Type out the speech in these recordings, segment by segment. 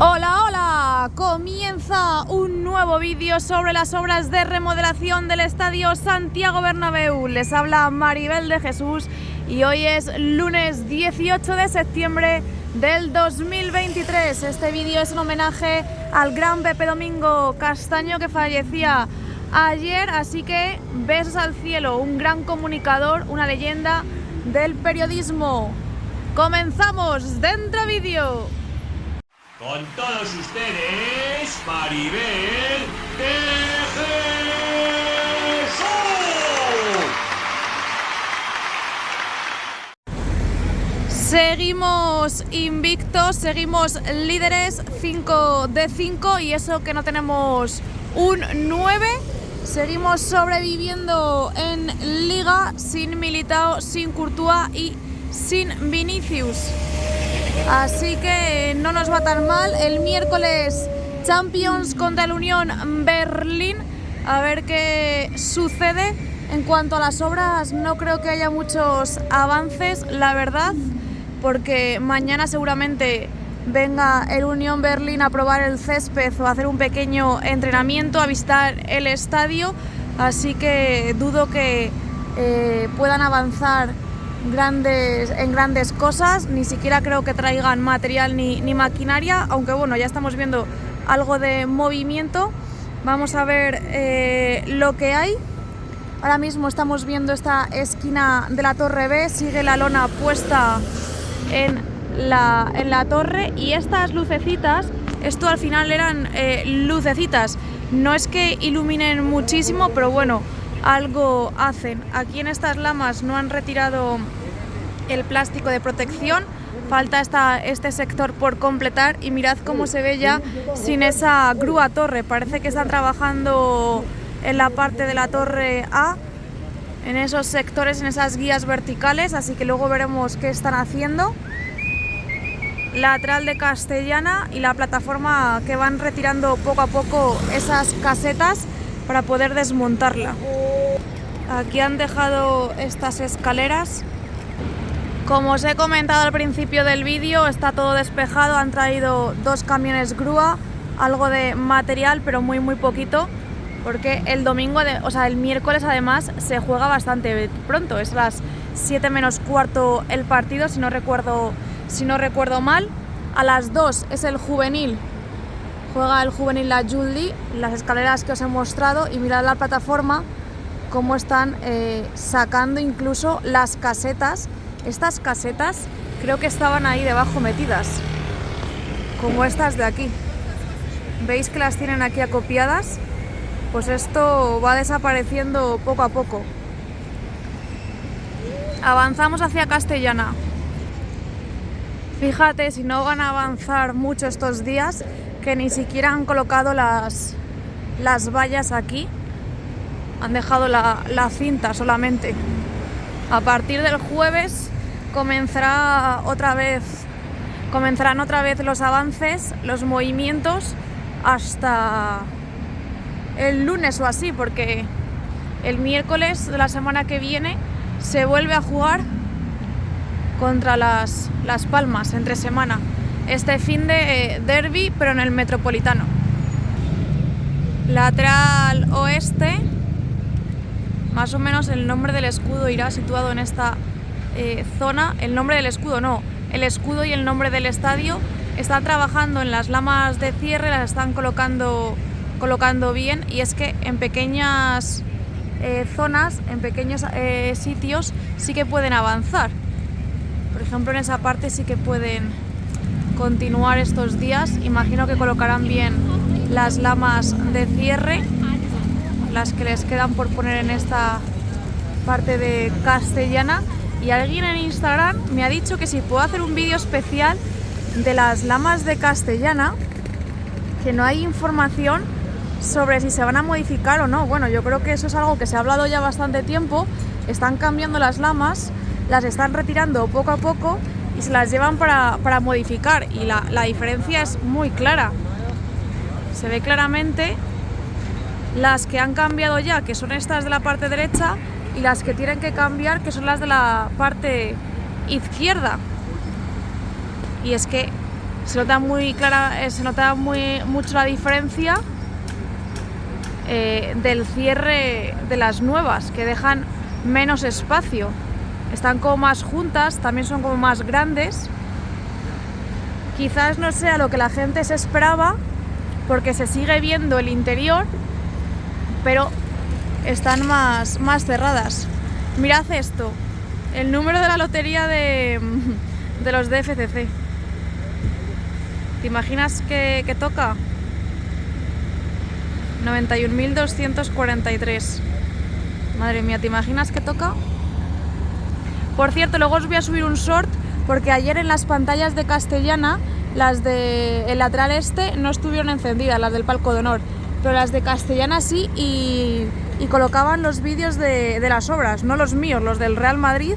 Hola, hola, comienza un nuevo vídeo sobre las obras de remodelación del Estadio Santiago Bernabéu. Les habla Maribel de Jesús y hoy es lunes 18 de septiembre del 2023. Este vídeo es un homenaje al gran Pepe Domingo Castaño, que fallecía ayer, así que besos al cielo, un gran comunicador, una leyenda del periodismo. ¡Comenzamos! ¡Dentro vídeo! Con todos ustedes, Maribel de Jesús. Seguimos invictos, seguimos líderes, 5 de 5, y eso que no tenemos un 9. Seguimos sobreviviendo en Liga sin Militao, sin Courtois y sin Vinicius. Así que no nos va tan mal. El miércoles Champions contra el Unión Berlín. A ver qué sucede. En cuanto a las obras, no creo que haya muchos avances, la verdad, porque mañana seguramente venga el Unión Berlín a probar el césped o a hacer un pequeño entrenamiento, a visitar el estadio. Así que dudo que puedan avanzar en grandes cosas. Ni siquiera creo que traigan material ni maquinaria, aunque bueno, ya estamos viendo algo de movimiento. Vamos a ver lo que hay. Ahora mismo estamos viendo esta esquina de la Torre B, sigue la lona puesta en la torre, y estas lucecitas, esto al final eran lucecitas, no es que iluminen muchísimo, pero bueno, algo hacen. Aquí en estas lamas no han retirado el plástico de protección, falta este sector por completar, y mirad cómo se ve ya sin esa grúa torre. Parece que están trabajando en la parte de la torre A, en esos sectores, en esas guías verticales, así que luego veremos qué están haciendo. Lateral de Castellana y la plataforma, que van retirando poco a poco esas casetas para poder desmontarla. Aquí han dejado estas escaleras. Como os he comentado al principio del vídeo, está todo despejado, han traído 2 camiones grúa, algo de material, pero muy poquito, porque el domingo, el miércoles además, se juega bastante pronto, es las 7 menos cuarto el partido, si no recuerdo mal. A las 2 es el juvenil, juega el juvenil la Jules, las escaleras que os he mostrado, y mirad la plataforma, cómo están sacando incluso las casetas. Estas casetas creo que estaban ahí debajo metidas, como estas de aquí. ¿Veis que las tienen aquí acopiadas? Pues esto va desapareciendo poco a poco. Avanzamos hacia Castellana. Fíjate, si no van a avanzar mucho estos días, que ni siquiera han colocado las vallas aquí. Han dejado la cinta solamente. A partir del jueves comenzarán otra vez los avances, los movimientos, hasta el lunes o así, porque el miércoles de la semana que viene se vuelve a jugar contra Las Palmas, entre semana. Este fin de derbi, pero en el Metropolitano. Lateral oeste. Más o menos el nombre del escudo irá situado en esta zona. El nombre del escudo no, el escudo y el nombre del estadio. Están trabajando en las lamas de cierre, las están colocando bien, y es que en pequeñas zonas, en pequeños sitios, sí que pueden avanzar. Por ejemplo, en esa parte sí que pueden continuar estos días. Imagino que colocarán bien las lamas de cierre, las que les quedan por poner en esta parte de Castellana. Y alguien en Instagram me ha dicho que si puedo hacer un vídeo especial de las lamas de Castellana, que no hay información sobre si se van a modificar o no. Bueno, yo creo que eso es algo que se ha hablado ya bastante tiempo. Están cambiando las lamas, las están retirando poco a poco y se las llevan para modificar, y la diferencia es muy clara. Se ve claramente las que han cambiado ya, que son estas de la parte derecha, y las que tienen que cambiar, que son las de la parte izquierda. Y es que Se nota muy clara, se nota mucho la diferencia del cierre de las nuevas, que dejan menos espacio. Están como más juntas, también son como más grandes. Quizás no sea lo que la gente se esperaba, porque se sigue viendo el interior, pero están más cerradas. Mirad esto, el número de la lotería de los DFCC. ¿Te imaginas que toca? 91.243. Madre mía, ¿te imaginas que toca? Por cierto, luego os voy a subir un short, porque ayer en las pantallas de Castellana, las del lateral este no estuvieron encendidas, las del palco de honor, pero las de Castellana sí, y colocaban los vídeos de las obras, no los míos, los del Real Madrid,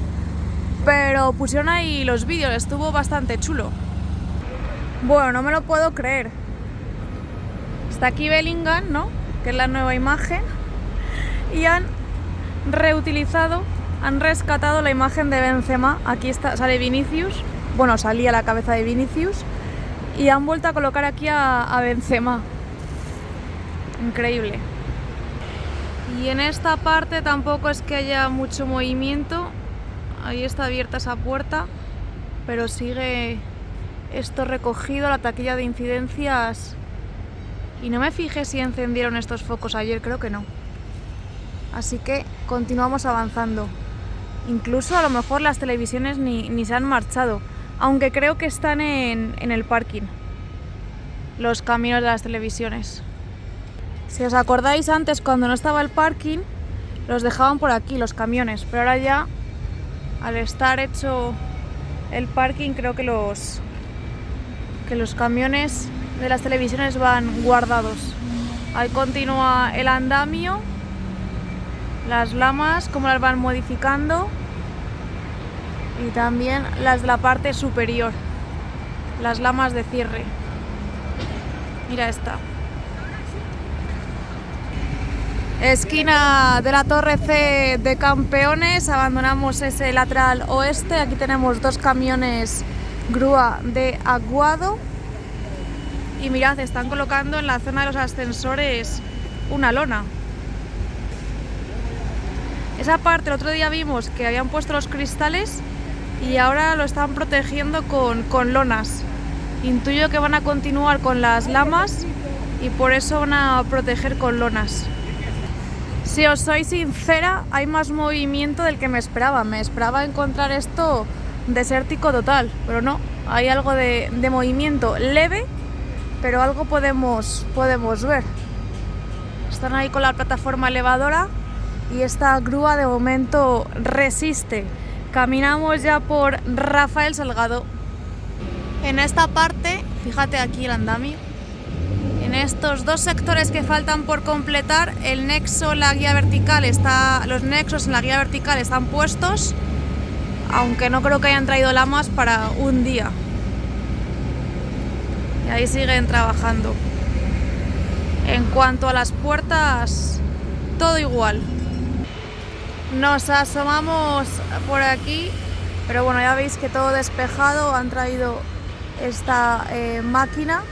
pero pusieron ahí los vídeos, estuvo bastante chulo. Bueno, no me lo puedo creer. Está aquí Bellingham, ¿no? Que es la nueva imagen, y han reutilizado, han rescatado la imagen de Benzema. Aquí está, sale Vinicius, bueno, salía la cabeza de Vinicius, y han vuelto a colocar aquí a Benzema. Increíble. Y en esta parte tampoco es que haya mucho movimiento. Ahí está abierta esa puerta, pero sigue esto recogido, la taquilla de incidencias. Y no me fijé si encendieron estos focos ayer, creo que no. Así que continuamos avanzando. Incluso a lo mejor las televisiones ni se han marchado, aunque creo que están en el parking, los camiones de las televisiones. Si os acordáis, antes cuando no estaba el parking, los dejaban por aquí, los camiones, pero ahora ya, al estar hecho el parking, creo que los camiones de las televisiones van guardados. Ahí continúa el andamio, las lamas, cómo las van modificando, y también las de la parte superior, las lamas de cierre. Mira esta. Esquina de la Torre C de Campeones, abandonamos ese lateral oeste. Aquí tenemos dos camiones grúa de Aguado. Y mirad, están colocando en la zona de los ascensores una lona. Esa parte el otro día vimos que habían puesto los cristales y ahora lo están protegiendo con lonas. Intuyo que van a continuar con las lamas y por eso van a proteger con lonas. Si os soy sincera, hay más movimiento del que me esperaba. Me esperaba encontrar esto desértico total, pero no. Hay algo de movimiento leve, pero algo podemos ver. Están ahí con la plataforma elevadora y esta grúa de momento resiste. Caminamos ya por Rafael Salgado. En esta parte, fíjate aquí el andamio. En estos dos sectores que faltan por completar, el nexo, la guía vertical los nexos en la guía vertical están puestos, aunque no creo que hayan traído lamas para un día. Y ahí siguen trabajando. En cuanto a las puertas, todo igual. Nos asomamos por aquí, pero bueno, ya veis que todo despejado. Han traído esta máquina.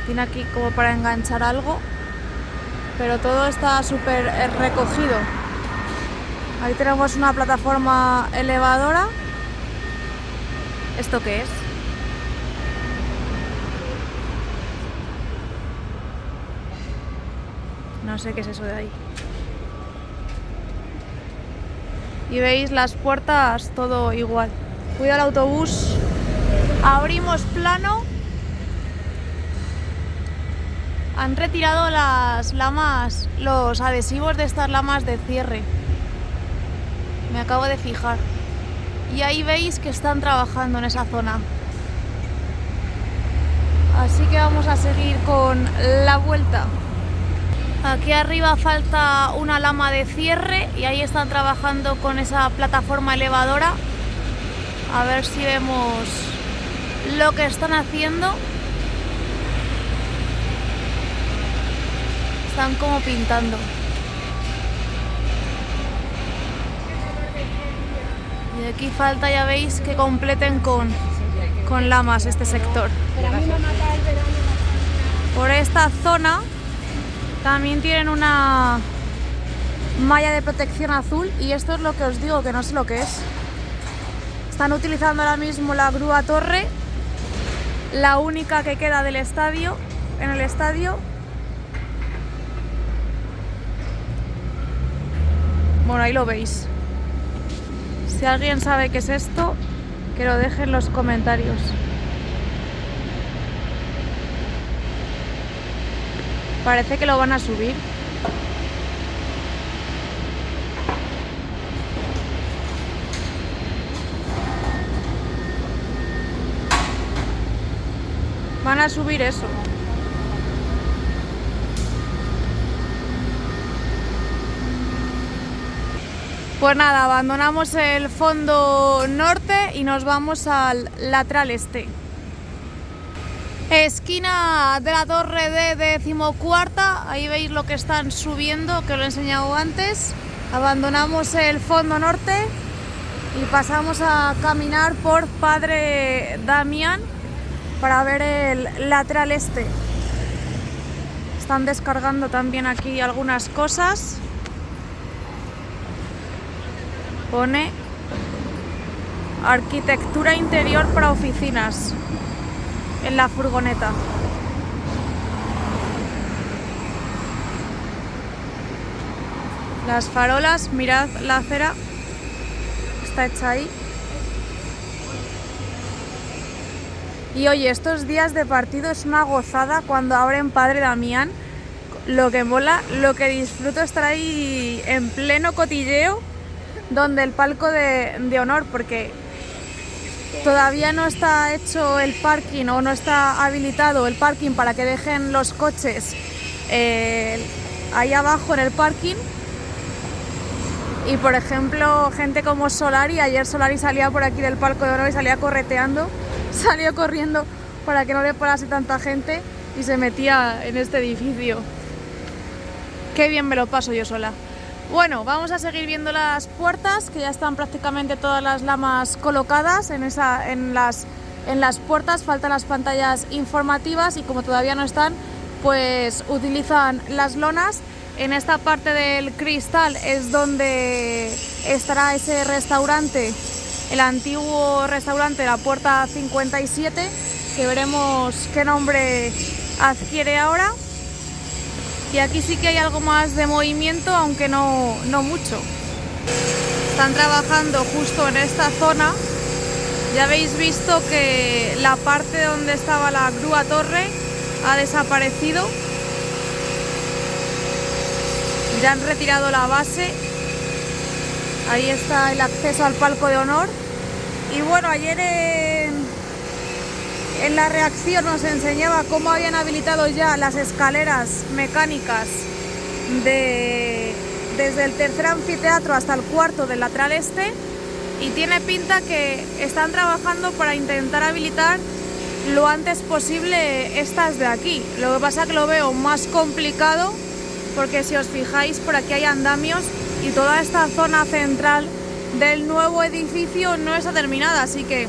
Tiene aquí como para enganchar algo, pero todo está súper recogido. Ahí tenemos una plataforma elevadora. ¿Esto qué es? No sé qué es eso de ahí. Y veis las puertas, todo igual. Cuidado el autobús. Abrimos plano. Han retirado las lamas, los adhesivos de estas lamas de cierre. Me acabo de fijar. Y ahí veis que están trabajando en esa zona. Así que vamos a seguir con la vuelta. Aquí arriba falta una lama de cierre y ahí están trabajando con esa plataforma elevadora. A ver si vemos lo que están haciendo. Están como pintando. Y aquí falta, ya veis, que completen con con lamas este sector. Por esta zona también tienen una malla de protección azul y esto es lo que os digo, que no sé lo que es. Están utilizando ahora mismo la grúa torre, la única que queda del estadio, en el estadio. Bueno, ahí lo veis. Si alguien sabe qué es esto, que lo deje en los comentarios. Parece que lo van a subir. Van a subir eso. Pues nada, abandonamos el fondo norte y nos vamos al lateral este. Esquina de la torre de 14ª, ahí veis lo que están subiendo, que lo he enseñado antes. Abandonamos el fondo norte y pasamos a caminar por Padre Damián para ver el lateral este. Están descargando también aquí algunas cosas. Pone arquitectura interior para oficinas en la furgoneta. Las farolas, mirad la acera, está hecha ahí. Y oye, estos días de partido es una gozada cuando abren Padre Damián. Lo que mola, lo que disfruto estar ahí en pleno cotilleo, donde el palco de honor, porque todavía no está hecho el parking o no está habilitado el parking para que dejen los coches ahí abajo en el parking. Y por ejemplo, gente como Solari, ayer Solari salía por aquí del palco de honor y salía correteando, salió corriendo para que no le parase tanta gente y se metía en este edificio. Qué bien me lo paso yo sola. Bueno, vamos a seguir viendo las puertas, que ya están prácticamente todas las lamas colocadas en las puertas. Faltan las pantallas informativas y como todavía no están, pues utilizan las lonas. En esta parte del cristal es donde estará ese restaurante, el antiguo restaurante de la Puerta 57, que veremos qué nombre adquiere ahora. Y aquí sí que hay algo más de movimiento, aunque no mucho. Están trabajando justo en esta zona. Ya habéis visto que la parte donde estaba la grúa torre ha desaparecido. Ya han retirado la base. Ahí está el acceso al palco de honor. Y bueno, ayer en la reacción nos enseñaba cómo habían habilitado ya las escaleras mecánicas desde el tercer anfiteatro hasta el cuarto del lateral este, y tiene pinta que están trabajando para intentar habilitar lo antes posible estas de aquí. Lo que pasa es que lo veo más complicado porque si os fijáis por aquí hay andamios y toda esta zona central del nuevo edificio no está terminada, así que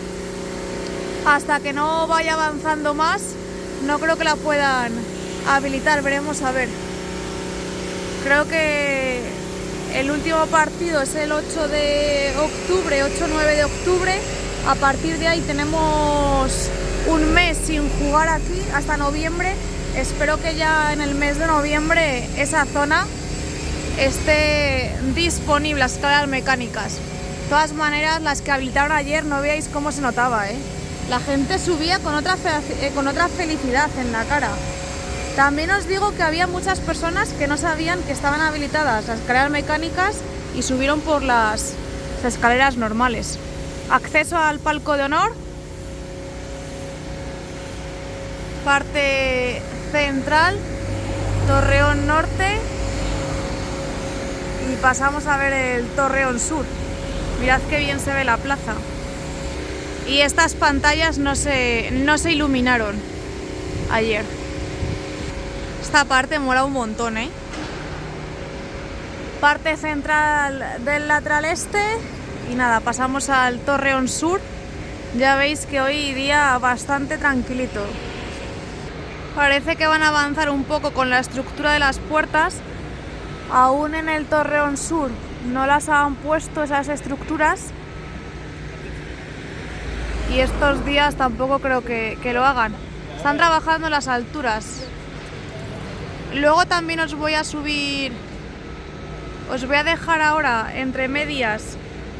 hasta que no vaya avanzando más, no creo que la puedan habilitar. Veremos a ver. Creo que el último partido es el 8 de octubre, 8-9 de octubre. A partir de ahí tenemos un mes sin jugar aquí, hasta noviembre. Espero que ya en el mes de noviembre esa zona esté disponible, las escaleras mecánicas. De todas maneras, las que habilitaron ayer, no veáis cómo se notaba, ¿eh? La gente subía con otra felicidad en la cara. También os digo que había muchas personas que no sabían que estaban habilitadas las escaleras mecánicas y subieron por las escaleras normales. Acceso al palco de honor. Parte central, Torreón Norte. Y pasamos a ver el Torreón Sur. Mirad qué bien se ve la plaza. Y estas pantallas no se iluminaron ayer. Esta parte mola un montón, ¿eh? Parte central del lateral este. Y nada, pasamos al Torreón Sur. Ya veis que hoy día bastante tranquilito. Parece que van a avanzar un poco con la estructura de las puertas. Aún en el Torreón Sur no las han puesto esas estructuras. Y estos días tampoco creo que lo hagan. Están trabajando en las alturas. Luego también os voy a subir... Os voy a dejar ahora entre medias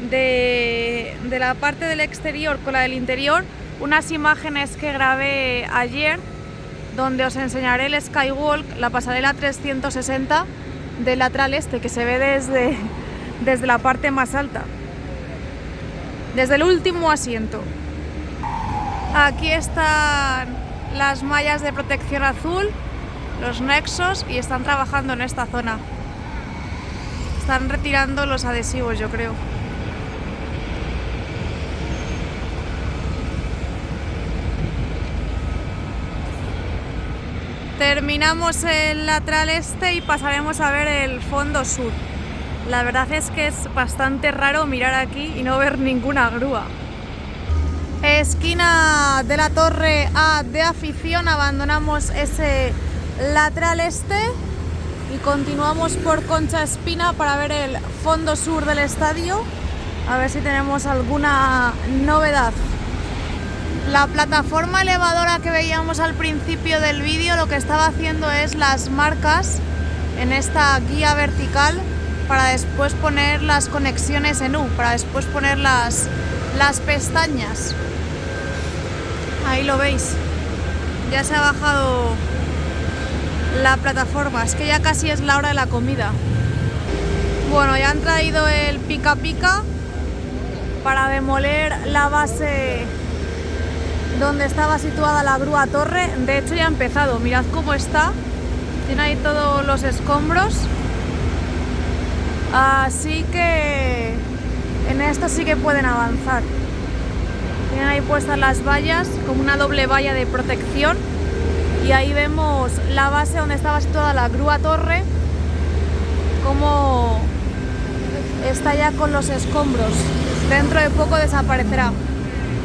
de la parte del exterior con la del interior unas imágenes que grabé ayer donde os enseñaré el Skywalk, la pasarela 360 del lateral este, que se ve desde la parte más alta, desde el último asiento. Aquí están las mallas de protección azul, los nexos, y están trabajando en esta zona. Están retirando los adhesivos, yo creo. Terminamos el lateral este y pasaremos a ver el fondo sur. La verdad es que es bastante raro mirar aquí y no ver ninguna grúa. Esquina de la Torre A de afición, abandonamos ese lateral este y continuamos por Concha Espina para ver el fondo sur del estadio, a ver si tenemos alguna novedad. La plataforma elevadora que veíamos al principio del vídeo lo que estaba haciendo es las marcas en esta guía vertical para después poner las conexiones en U, para después poner las pestañas. Ahí lo veis, ya se ha bajado la plataforma, es que ya casi es la hora de la comida. Bueno, ya han traído el pica pica para demoler la base donde estaba situada la grúa torre. De hecho ya ha empezado, mirad cómo está, tiene ahí todos los escombros, así que en esto sí que pueden avanzar. Tienen ahí puestas las vallas, como una doble valla de protección, y ahí vemos la base donde estaba situada la grúa torre, como está ya con los escombros. Dentro de poco desaparecerá.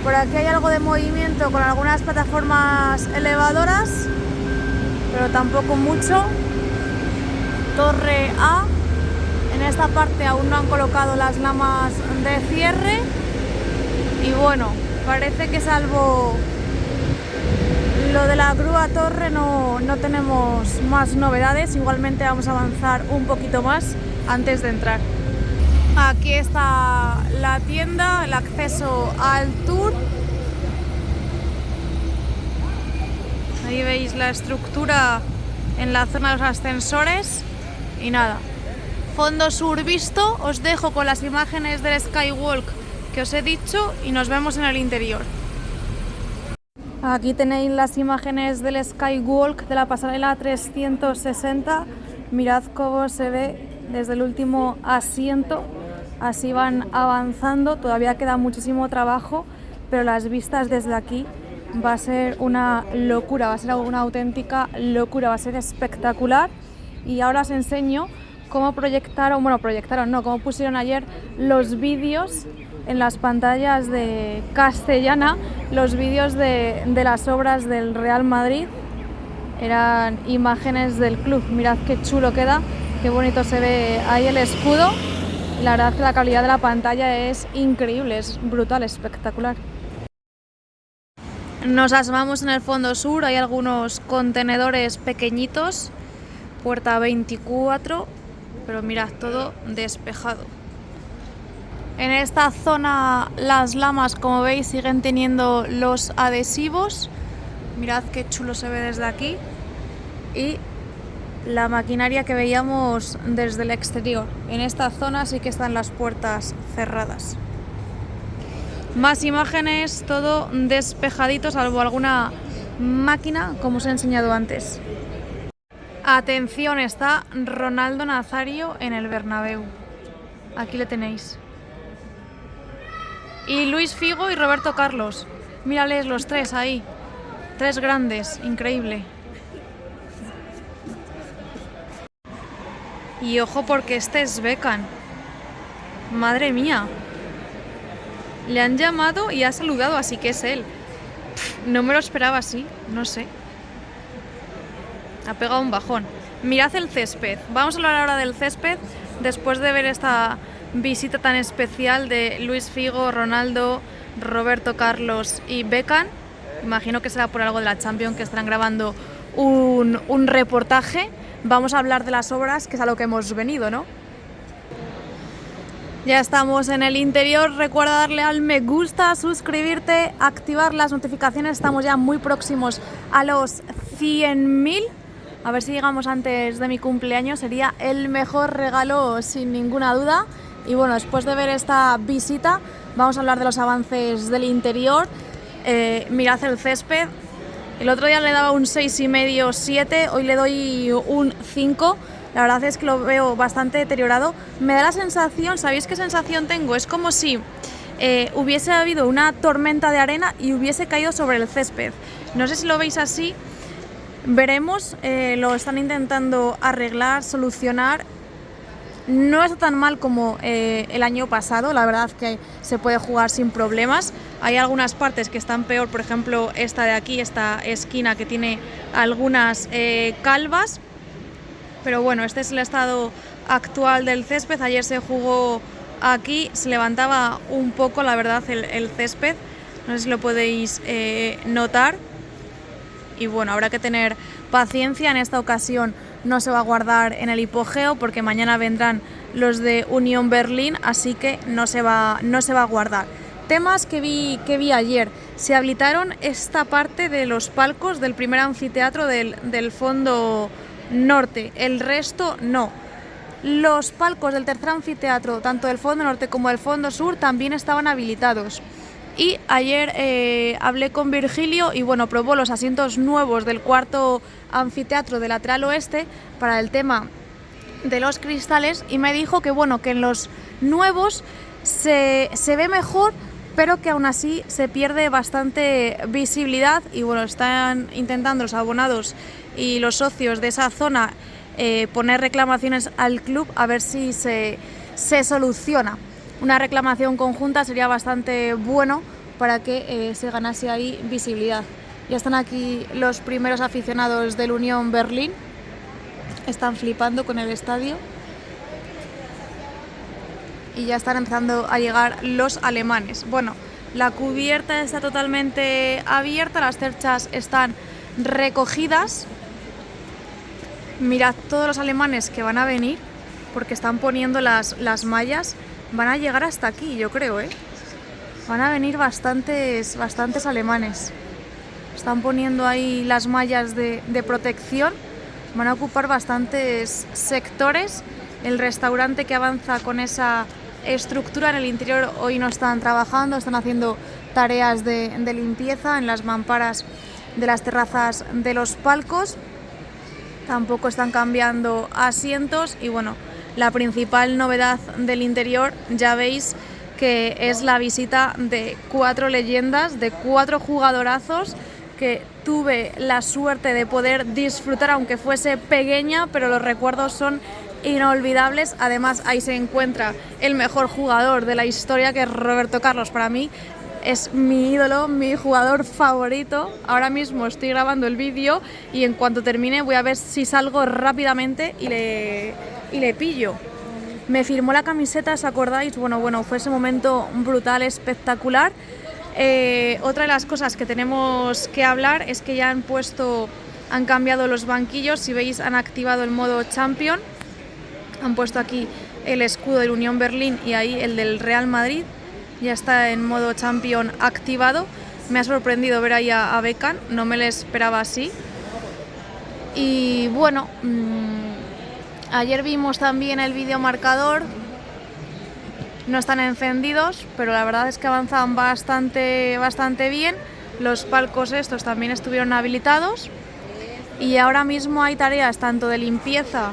Por aquí hay algo de movimiento con algunas plataformas elevadoras, pero tampoco mucho. Torre A, en esta parte aún no han colocado las lamas de cierre y bueno, parece que salvo lo de la grúa torre no tenemos más novedades. Igualmente vamos a avanzar un poquito más antes de entrar. Aquí está la tienda, el acceso al tour. Ahí veis la estructura en la zona de los ascensores. Y nada, fondo sur visto. Os dejo con las imágenes del Skywalk que os he dicho y nos vemos en el interior. Aquí tenéis las imágenes del Skywalk de la pasarela 360. Mirad cómo se ve desde el último asiento. Así van avanzando, todavía queda muchísimo trabajo, pero las vistas desde aquí va a ser una locura, va a ser una auténtica locura, va a ser espectacular. Y ahora os enseño cómo cómo pusieron ayer los vídeos en las pantallas de Castellana, los vídeos de las obras del Real Madrid. Eran imágenes del club, mirad qué chulo queda, qué bonito se ve ahí el escudo. La verdad es que la calidad de la pantalla es increíble, es brutal, espectacular. Nos asomamos en el fondo sur, hay algunos contenedores pequeñitos, puerta 24, pero mirad, todo despejado. En esta zona las lamas, como veis, siguen teniendo los adhesivos. Mirad qué chulo se ve desde aquí. Y la maquinaria que veíamos desde el exterior. En esta zona sí que están las puertas cerradas. Más imágenes, todo despejadito, salvo alguna máquina, como os he enseñado antes. Atención, está Ronaldo Nazario en el Bernabéu. Aquí le tenéis. Y Luis Figo y Roberto Carlos. Mírales los tres ahí. Tres grandes, increíble. Y ojo porque este es Beckham. Madre mía. Le han llamado y ha saludado, así que es él. No me lo esperaba así, no sé. Ha pegado un bajón. Mirad el césped. Vamos a hablar ahora del césped después de ver esta visita tan especial de Luis Figo, Ronaldo, Roberto Carlos y Beckham. Imagino que será por algo de la Champions, que estarán grabando un reportaje. Vamos a hablar de las obras, que es a lo que hemos venido, ¿no? Ya estamos en el interior. Recuerda darle al me gusta, suscribirte, activar las notificaciones. Estamos ya muy próximos a los 100.000. A ver si llegamos antes de mi cumpleaños. Sería el mejor regalo sin ninguna duda. Y bueno, después de ver esta visita, vamos a hablar de los avances del interior. Mirad el césped. El otro día le daba un 6,5, 7, hoy le doy un 5. La verdad es que lo veo bastante deteriorado. Me da la sensación, ¿sabéis qué sensación tengo? Es como si hubiese habido una tormenta de arena y hubiese caído sobre el césped. No sé si lo veis así. Veremos, lo están intentando arreglar, solucionar. No está tan mal como el año pasado, la verdad que se puede jugar sin problemas. Hay algunas partes que están peor, por ejemplo esta de aquí, esta esquina que tiene algunas calvas. Pero bueno, este es el estado actual del césped. Ayer se jugó aquí, se levantaba un poco, la verdad, el césped. No sé si lo podéis notar. Y bueno, habrá que tener paciencia. En esta ocasión no se va a guardar en el hipogeo porque mañana vendrán los de Unión Berlín, así que no se va a guardar. Temas que vi ayer. Se habilitaron esta parte de los palcos del primer anfiteatro del fondo norte, el resto no. Los palcos del tercer anfiteatro, tanto del fondo norte como del fondo sur, también estaban habilitados. Y ayer hablé con Virgilio y bueno, probó los asientos nuevos del cuarto anfiteatro del lateral oeste para el tema de los cristales y me dijo que bueno, que en los nuevos se ve mejor, pero que aún así se pierde bastante visibilidad y bueno, están intentando los abonados y los socios de esa zona poner reclamaciones al club a ver si se soluciona. Una reclamación conjunta sería bastante bueno para que se ganase ahí visibilidad. Ya están aquí los primeros aficionados del Unión Berlín, están flipando con el estadio y ya están empezando a llegar los alemanes. Bueno, la cubierta está totalmente abierta, las cerchas están recogidas. Mirad todos los alemanes que van a venir porque están poniendo las mallas. Van a llegar hasta aquí, yo creo, Van a venir bastantes alemanes. Están poniendo ahí las mallas de protección. Van a ocupar bastantes sectores. El restaurante que avanza con esa estructura en el interior hoy no están trabajando, están haciendo tareas de limpieza en las mamparas de las terrazas de los palcos. Tampoco están cambiando asientos y bueno, la principal novedad del interior ya veis que es la visita de 4 leyendas, de 4 jugadorazos que tuve la suerte de poder disfrutar aunque fuese pequeña, pero los recuerdos son inolvidables. Además ahí se encuentra el mejor jugador de la historia, que es Roberto Carlos. Para mí es mi ídolo, mi jugador favorito. Ahora mismo estoy grabando el vídeo y en cuanto termine voy a ver si salgo rápidamente y le pillo. Me firmó la camiseta, ¿os acordáis? Bueno, fue ese momento brutal, espectacular. Otra de las cosas que tenemos que hablar es que ya han cambiado los banquillos. Si veis, han activado el modo Champion. Han puesto aquí el escudo del Unión Berlín y ahí el del Real Madrid. Ya está en modo Champion activado. Me ha sorprendido ver ahí a Beckham, no me lo esperaba así. Y bueno, ayer vimos también el videomarcador. No están encendidos, pero la verdad es que avanzan bastante bien. Los palcos estos también estuvieron habilitados. Y ahora mismo hay tareas tanto de limpieza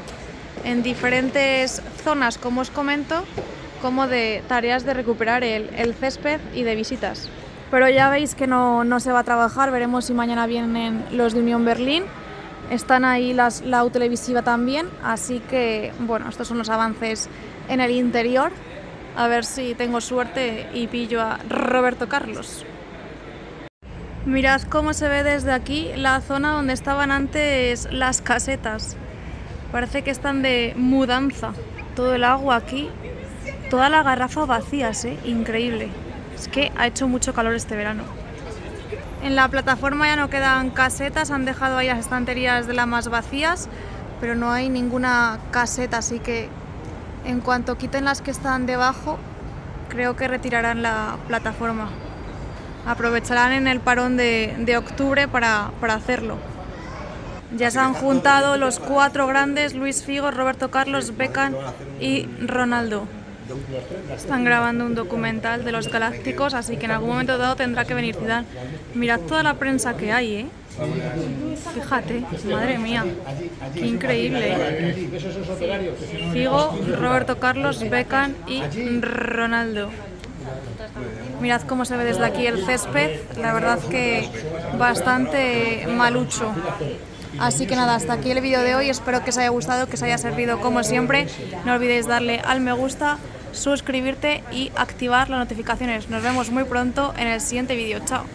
en diferentes zonas, como os comento, como de tareas de recuperar el césped y de visitas. Pero ya veis que no se va a trabajar, veremos si mañana vienen los de Unión Berlín. Están ahí la autelevisiva también, así que bueno, estos son los avances en el interior. A ver si tengo suerte y pillo a Roberto Carlos. Mirad cómo se ve desde aquí la zona donde estaban antes las casetas. Parece que están de mudanza. Todo el agua aquí, toda la garrafa vacías, increíble. Es que ha hecho mucho calor este verano. En la plataforma ya no quedan casetas, han dejado ahí las estanterías de las más vacías, pero no hay ninguna caseta, así que en cuanto quiten las que están debajo, creo que retirarán la plataforma. Aprovecharán en el parón de octubre para hacerlo. Ya se han juntado los 4 grandes, Luis Figo, Roberto Carlos, Beckham y Ronaldo. Están grabando un documental de los Galácticos, así que en algún momento dado tendrá que venir Zidane. Mirad toda la prensa que hay, Fíjate, madre mía, qué increíble. Figo, Roberto Carlos, Beckham y Ronaldo. Mirad cómo se ve desde aquí el césped, la verdad que bastante malucho. Así que nada, hasta aquí el vídeo de hoy, espero que os haya gustado, que os haya servido como siempre. No olvidéis darle al me gusta, suscribirte y activar las notificaciones. Nos vemos muy pronto en el siguiente vídeo. Chao.